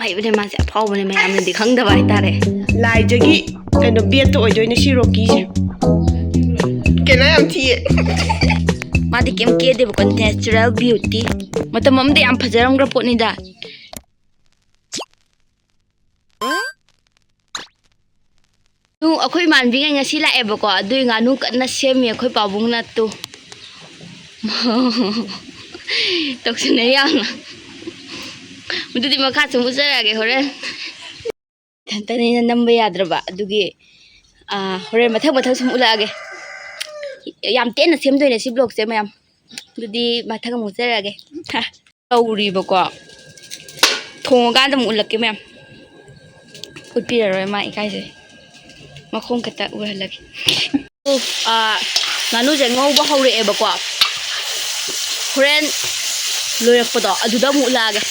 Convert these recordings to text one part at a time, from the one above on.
ꯍꯩꯕꯅꯦ ꯃꯥꯁꯦ ꯑꯐꯥꯎꯕꯅꯦ ꯃꯌꯥꯝꯅꯗꯤ ꯈꯪꯗꯕ ꯍꯥꯏꯇꯥꯔꯦ ꯂꯥꯏꯖꯒꯤ ꯀꯩꯅꯣ ꯕꯦꯠꯇ ꯑꯣꯏꯗꯣꯏꯅꯦ ꯁꯤ ꯔꯣꯀꯤꯁꯦ ꯀꯩꯅꯣ ꯌꯥꯝ ꯊꯤꯌꯦ मादी केम के देबको नेचुरल ब्यूटी मतलब अमदे याम फजरमग्र पोटनीदा तू अखोई मानबी ngasi लाएबको अदुई nganu कन्ना सेमी अखोई पाबुंगना तू तोक्सने याना मुदुदी मखा समुजरागे होरे तंतनी नंबर याद्रबा अदुगी होरे मथक मथक सम उलागे याम तेना सेमदोइने सि ब्लॉग से मयाम दुदी मथक मुजरागे तौरीबको थोंगान दम उलक्के मयाम उपिररोय मा इकाइसे मखों खता उहलगे nganu je ngौबा हौरेएबको होरेन लोयरपदो अदुदा मु लागे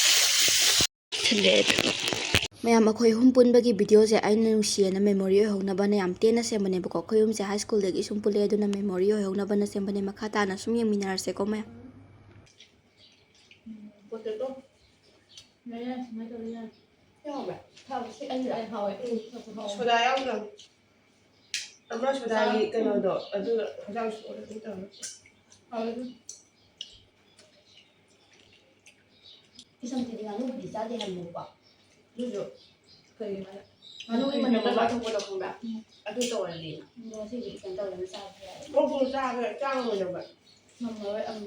मैम अखोई हुम पुनबगी वीडियो से आइना नुसियना मेमोरी होनबने याम तेना सेमबने बको अखोई हुम से हाई स्कूल दगी सुम पुले अदुना मेमोरी होनबने सेमबने मखा ताना सुम यमिनारसे को मैम पोटेटो मैया समय तो लिया याबा थाव से आई हावे सोडा यावना अमरा सोडा गी कनोदो अदु हजाउ सोडा दि तव हावे इसम तेदी nganu बि जादे हमनुबा दुजो कई माला nganu इ मन बा थोको खंबा अदु तोरली नो से बि कन तोरन सा ओ बु जा गे चांग मोनबा नंबर अम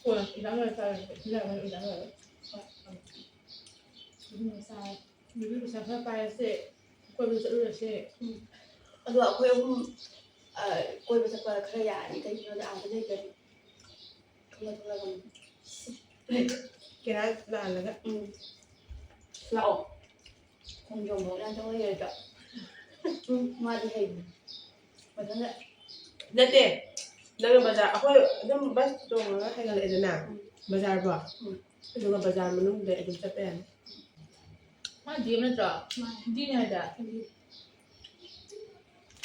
कोन इदांग सा इदांग इदांग इदु सा बिबि बिसा फा पाय से कोई बिस उर से अदु अखोई हुम कोई बस पर खरा यानी कई नो आ दे करी थोला थोला गम केरा ला लगा लाओ खंजों बोला तो ये जा मादी है मतलब नते नंग बाजार अखोई अदम बस तोंगा हैगलेदना बाजार बो अदुगा बाजार मनुंग दे अदुम चपे मा दिम न जा दी ने दा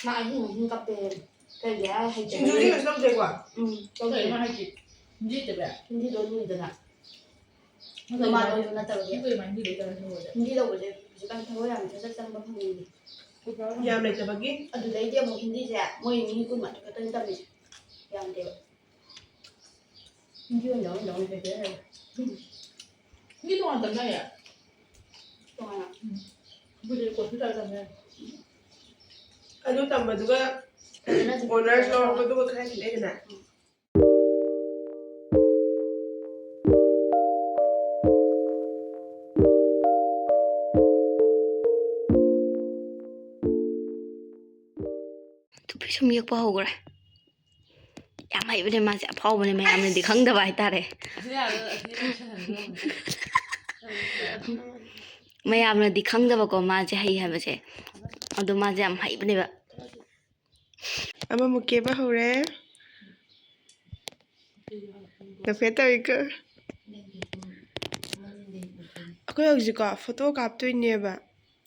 मा हिं कपे कई या है जे जुजी कसम दे को तो कई मा है जी ते बे हिंदी दो नु इदना मा मा दो न ता गे कोई मा हिंदी दे कर हो हिंदी दो बोले जिकान थो याम से चंग बा फंगी याम ले तबगी अदु दai de mo hindi se moi mi kun ma ka tan tam ni yam de hindi on dong de de ni तो अंदर ना यार तो ना बुझे को फिर आता है अदु तंबदुगा ओनर्स लो बदुगा खरा लेदना ꯁꯨꯝ ꯌꯦꯛꯄ ꯍꯧꯒ꯭ꯔꯦ ꯌꯥꯝ ꯍꯩꯕꯅꯦ ꯃꯥꯁꯦ ꯑꯐꯥꯎꯕꯅꯦ ꯃꯌꯥꯝꯅꯗꯤ ꯈꯪꯗꯕ ꯍꯥꯏꯇꯥꯔꯦ ꯃꯌꯥꯝꯅꯗꯤ ꯈꯪꯗꯕꯀꯣ ꯃꯥꯁꯦ ꯍꯩ ꯍꯥꯏꯕꯁꯦ ꯑꯗꯣ ꯃꯥꯁꯦ ꯌꯥꯝ ꯍꯩꯕꯅꯦꯕ ꯑꯃ ꯃꯨꯛꯀꯦꯕ ꯍꯧꯔꯦ ꯅꯐꯦ ꯇꯧꯏꯀꯣ ꯑꯩꯈꯣꯏ ꯍꯧꯖꯤꯛꯀꯣ ꯐꯣꯇꯣ ꯀꯥꯞꯇꯣꯏꯅꯦꯕ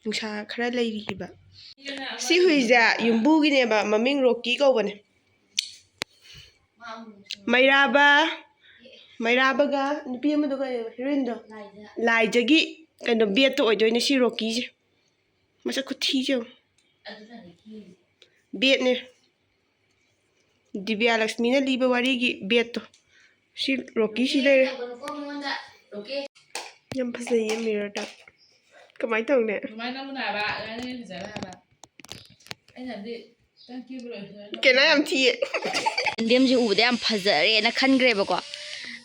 ꯅꯨꯡꯁꯥ ꯈꯔ ꯂꯩꯔꯤꯕ ꯁꯤ ꯍꯨꯏꯁꯦ ꯌꯨꯝꯕꯨꯒꯤꯅꯦꯕ ꯃꯃꯤꯡ ꯔꯣꯀꯤ ꯀꯧꯕꯅꯦ ꯃꯩꯔꯥꯕꯒ ꯅꯨꯄꯤ ꯑꯃꯗꯣ ꯍꯤꯔꯣꯏꯟꯗꯣ ꯂꯥꯏꯖꯒꯤ ꯀꯩꯅꯣ ꯕꯦꯠꯇ ꯑꯣꯏꯗꯣꯏꯅꯦ ꯁꯤ ꯔꯣꯀꯤꯁꯦ ꯃꯁꯛ ꯈꯨꯊꯤꯁꯦ ꯕꯦꯠꯅꯦ ꯗꯤꯕ꯭ꯌꯥ ꯂꯛꯁꯃꯤꯅ ꯂꯤꯕ ꯋꯥꯔꯤꯒꯤ ꯕꯦꯠꯇꯣ ꯁꯤ ꯔꯣꯀꯤꯁꯤ ꯂꯩꯔꯦ ꯌꯥꯝ ꯐꯖꯩꯌꯦ ꯃꯤꯔꯔꯗ ꯀꯃꯥꯏꯅ ꯇꯧꯅꯦ ꯀꯃꯥꯏꯅ ꯃꯨꯅꯥꯕ ꯑꯩꯅ ꯐꯖꯔ ꯍꯥꯏꯕ ꯑꯩꯅꯗꯤ ꯊꯦꯡꯛ ꯌꯨ ꯀꯩꯅꯣ ꯌꯥꯝ ꯊꯤꯌꯦ ꯌꯦꯟꯗꯦꯝꯁꯦ ꯎꯕꯗ ꯌꯥꯝ ꯐꯖꯔꯦꯅ ꯈꯟꯈ꯭ꯔꯦꯕꯀꯣ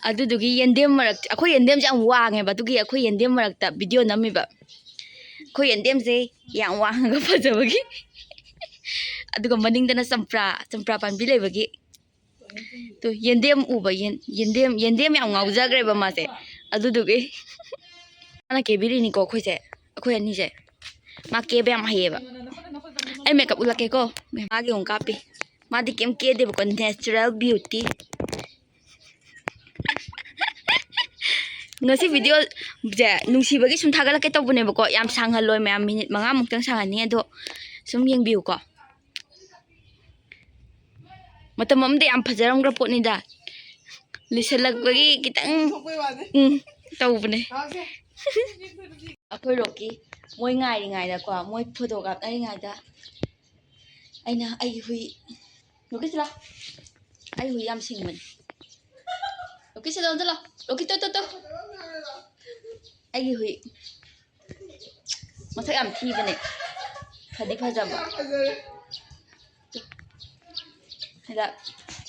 ꯑꯗꯨꯗꯨꯒꯤ ꯌꯦꯟꯗꯦꯝ ꯃꯔꯛꯇ ꯑꯩꯈꯣꯏ ꯌꯦꯟꯗꯦꯝꯁꯦ ꯌꯥꯝ ꯋꯥꯡꯉꯦꯕ ꯑꯗꯨꯒꯤ ꯑꯩꯈꯣꯏ ꯌꯦꯟꯗꯦꯝ ꯃꯔꯛꯇ ꯚꯤꯗꯤꯑꯣ ꯅꯝꯃꯤꯕ ꯑꯩꯈꯣꯏ ꯌꯦꯟꯗꯦꯝꯁꯦ ꯌꯥꯝ ꯋꯥꯡꯉꯒ ꯐꯖꯕꯒꯤ ꯑꯗꯨꯒ ꯃꯅꯤꯡꯗꯅ ꯆꯝꯄ꯭ꯔꯥ ꯄꯥꯝꯕꯤ ꯂꯩꯕꯒꯤ ꯇꯣ ꯌꯦꯟꯗꯦꯝ ꯎꯕ ꯌꯦꯟꯗꯦꯝ ꯌꯥꯝ ꯉꯥꯎꯖꯈ꯭ꯔꯦꯕ ꯃꯥꯁꯦ ꯑꯗꯨꯗꯨꯒꯤ ꯃꯥꯅ ꯀꯦꯕꯤꯔꯤꯅꯤꯀꯣ ꯑꯩꯈꯣꯏꯁꯦ ꯑꯩꯈꯣꯏ ꯑꯅꯤꯁꯦ ꯃꯥ ꯀꯦꯕ ꯌꯥꯝ ꯍꯩꯌꯦꯕ ꯑꯩ ꯃꯦꯀꯞ ꯎꯠꯂꯛꯀꯦꯀꯣ ꯃꯥꯒꯤ ꯑꯃꯨꯛ ꯀꯥꯞꯄꯤ मादी केम के देबको natural beauty ngasi video je nungsiबगी sum थागलके तौबनेबको याम सांगहलोय मैम मिनिट 5 मुक्तंग सांगनी अदो sum yengbiu ko matam amde yam fajaramgra potnida lisalakbagi kitang tौबने ꯑꯩꯈꯣꯏ ꯔꯣꯛꯀꯤ ꯃꯣꯏ ꯉꯥꯏꯔꯤꯉꯩꯗꯀꯣ ꯃꯣꯏ ꯐꯣꯇꯣ ꯀꯥꯞꯅꯔꯤꯉꯩꯗ ꯑꯩꯅ ꯑꯩꯒꯤ ꯍꯨꯏ ꯔꯣꯛꯀꯤ ꯁꯤꯂꯥ ꯑꯩ ꯍꯨꯏ ꯌꯥꯝ ꯁꯤꯡꯕꯅꯤ ꯔꯣꯛꯀꯤ ꯁꯤꯂꯥ ꯑꯝꯇ ꯂꯥꯛ ꯔꯣꯛꯀꯤ ꯇꯣ ꯑꯩꯒꯤ ꯍꯨꯏ ꯃꯁꯛ ꯌꯥꯝ ꯊꯤꯕꯅꯦ ꯐꯗꯤ ꯐꯖꯕ ꯁꯤꯗ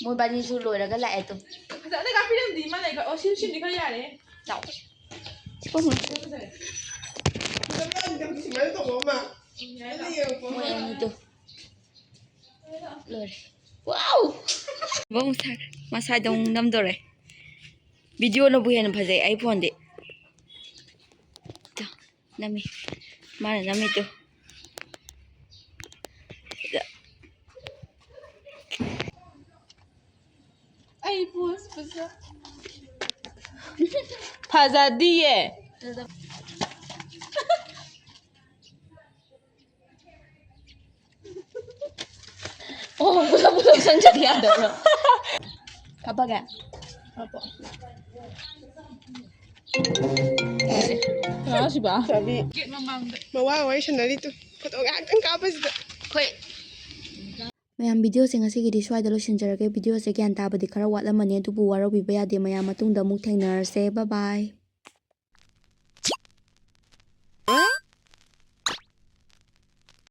ꯃꯣꯏ ꯕꯥꯅꯤꯁꯨ ꯂꯣꯏꯔꯒ ꯂꯥꯛꯑꯦ ꯇꯨ ꯐꯖꯅ ꯀꯥꯞꯄꯤꯔꯝꯗꯤ ꯃꯥ ꯂꯩ ꯑꯣ ꯁꯤꯝꯗꯤ ꯈꯔ ꯌꯥꯔꯦ ꯂꯥꯛꯑꯣ ꯃꯣꯏ ꯑꯅꯤꯗꯣ ꯂꯣꯏꯔꯦ ꯋꯥꯎ ꯃꯁꯥꯏꯗ ꯑꯃꯨꯛ ꯅꯝꯗꯣꯔꯦ ꯚꯤꯗꯤꯑꯣꯅꯕꯨ ꯍꯦꯟꯅ ꯐꯖꯩ ꯑꯩ ꯐꯣꯟꯗꯤ ꯅꯝꯃꯤ ꯃꯥꯅ ꯅꯝꯃꯤꯗꯣ ꯑꯩ ꯄꯣꯁ ꯐꯖꯗꯤꯌꯦ ꯑꯣ ꯄꯨꯂꯞ ꯆꯪꯖꯗꯤ ꯌꯥꯗꯕ꯭ꯔꯣ ꯀꯥꯞꯄꯒꯦ ꯀꯅꯥꯁꯤꯕ ꯆꯥꯕꯤ ꯒꯦꯠ ꯃꯃꯥꯡꯗ ꯃꯋꯥ ꯋꯥꯔꯤ ꯁꯥꯟꯅꯔꯤꯗꯨ ꯐꯣꯇꯣ ꯉꯥꯛꯇꯪ ꯀꯥꯞꯄꯁꯤꯗ ꯑꯩꯈꯣꯏ ꯃꯌꯥꯝ ꯚꯤꯗꯤꯑꯣꯁꯦ ꯉꯁꯤꯒꯤꯗꯤ ꯁ꯭ꯋꯥꯏꯗ ꯂꯣꯏꯁꯤꯟꯖꯔꯒꯦ ꯚꯤꯗꯤꯑꯣꯁꯦ ꯒ꯭ꯌꯥꯟ ꯇꯥꯕꯗꯤ ꯈꯔ ꯋꯥꯠꯂꯝꯃꯅꯤ ꯑꯗꯨꯕꯨ ꯋꯥꯔꯧꯕꯤꯕ ꯌꯥꯗꯦ ꯃꯌꯥꯝ ꯃꯇꯨꯡꯗ ꯑꯃꯨꯛ ꯊꯦꯡꯅꯔꯁꯦ ꯕꯥꯏ ꯕꯥꯏ